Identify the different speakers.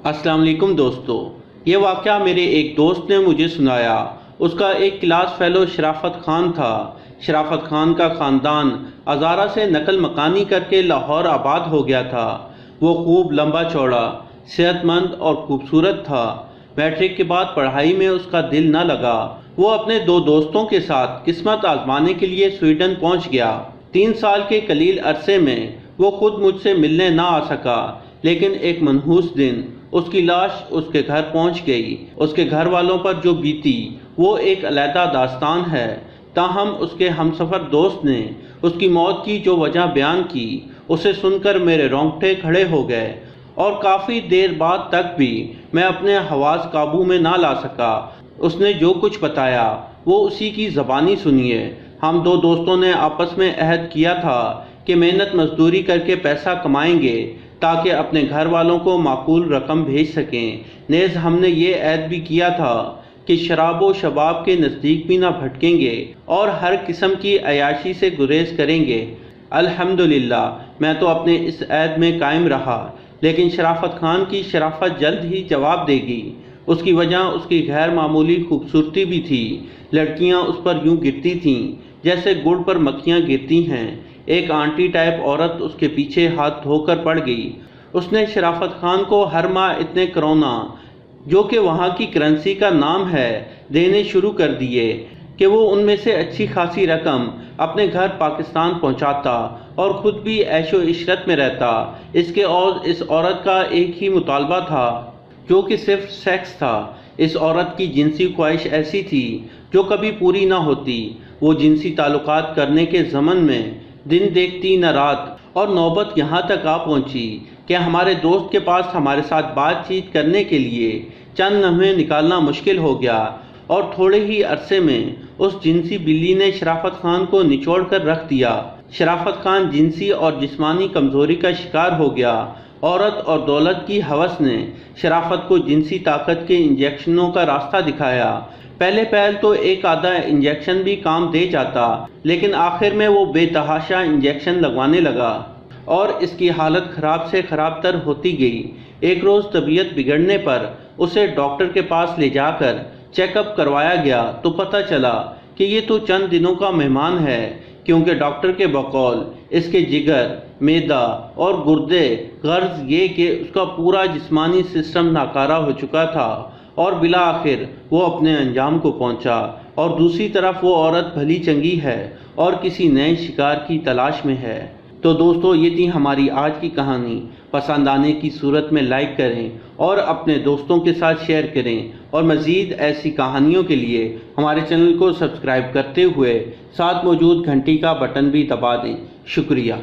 Speaker 1: السلام علیکم دوستو، یہ واقعہ میرے ایک دوست نے مجھے سنایا۔ اس کا ایک کلاس فیلو شرافت خان تھا۔ شرافت خان کا خاندان ہزارہ سے نقل مکانی کر کے لاہور آباد ہو گیا تھا۔ وہ خوب لمبا چوڑا، صحت مند اور خوبصورت تھا۔ میٹرک کے بعد پڑھائی میں اس کا دل نہ لگا۔ وہ اپنے دو دوستوں کے ساتھ قسمت آزمانے کے لیے سویڈن پہنچ گیا۔ 3 سال کے قلیل عرصے میں وہ خود مجھ سے ملنے نہ آ سکا، لیکن ایک منحوس دن اس کی لاش اس کے گھر پہنچ گئی۔ اس کے گھر والوں پر جو بیتی وہ ایک علیحدہ داستان ہے۔ تاہم اس کے ہمسفر دوست نے اس کی موت کی جو وجہ بیان کی، اسے سن کر میرے رونگٹے کھڑے ہو گئے، اور کافی دیر بعد تک بھی میں اپنے حواس قابو میں نہ لا سکا۔ اس نے جو کچھ بتایا وہ اسی کی زبانی سنیے۔ ہم دو دوستوں نے آپس میں عہد کیا تھا کہ محنت مزدوری کر کے پیسہ کمائیں گے تاکہ اپنے گھر والوں کو معقول رقم بھیج سکیں۔ نیز ہم نے یہ عہد بھی کیا تھا کہ شراب و شباب کے نزدیک بھی نہ بھٹکیں گے اور ہر قسم کی عیاشی سے گریز کریں گے۔ الحمدللہ میں تو اپنے اس عہد میں قائم رہا، لیکن شرافت خان کی شرافت جلد ہی جواب دے گی۔ اس کی وجہ اس کی غیر معمولی خوبصورتی بھی تھی۔ لڑکیاں اس پر یوں گرتی تھیں جیسے گڑ پر مکھیاں گرتی ہیں۔ ایک آنٹی ٹائپ عورت اس کے پیچھے ہاتھ دھو کر پڑ گئی۔ اس نے شرافت خان کو ہر ماہ اتنے کرونا، جو کہ وہاں کی کرنسی کا نام ہے، دینے شروع کر دیے کہ وہ ان میں سے اچھی خاصی رقم اپنے گھر پاکستان پہنچاتا اور خود بھی عیش و عشرت میں رہتا۔ اس عورت کا ایک ہی مطالبہ تھا، جو کہ صرف سیکس تھا۔ اس عورت کی جنسی خواہش ایسی تھی جو کبھی پوری نہ ہوتی۔ وہ جنسی تعلقات کرنے کے ضمن میں دن دیکھتی نہ رات، اور نوبت یہاں تک آ پہنچی کہ ہمارے دوست کے پاس ہمارے ساتھ بات چیت کرنے کے لیے چند لمحے نکالنا مشکل ہو گیا، اور تھوڑے ہی عرصے میں اس جنسی بلی نے شرافت خان کو نچوڑ کر رکھ دیا۔ شرافت خان جنسی اور جسمانی کمزوری کا شکار ہو گیا۔ عورت اور دولت کی ہوس نے شرافت کو جنسی طاقت کے انجیکشنوں کا راستہ دکھایا۔ پہلے تو ایک آدھا انجیکشن بھی کام دے جاتا، لیکن آخر میں وہ بے تحاشا انجیکشن لگوانے لگا، اور اس کی حالت خراب سے خراب تر ہوتی گئی۔ ایک روز طبیعت بگڑنے پر اسے ڈاکٹر کے پاس لے جا کر چیک اپ کروایا گیا تو پتہ چلا کہ یہ تو چند دنوں کا مہمان ہے، کیونکہ ڈاکٹر کے بقول اس کے جگر، معدہ اور گردے، غرض یہ کہ اس کا پورا جسمانی سسٹم ناکارہ ہو چکا تھا، اور بالآخر وہ اپنے انجام کو پہنچا۔ اور دوسری طرف وہ عورت بھلی چنگی ہے اور کسی نئے شکار کی تلاش میں ہے۔ تو دوستو، یہ تھی ہماری آج کی کہانی۔ پسند آنے کی صورت میں لائک کریں اور اپنے دوستوں کے ساتھ شیئر کریں، اور مزید ایسی کہانیوں کے لیے ہمارے چینل کو سبسکرائب کرتے ہوئے ساتھ موجود گھنٹی کا بٹن بھی دبا دیں۔ شکریہ۔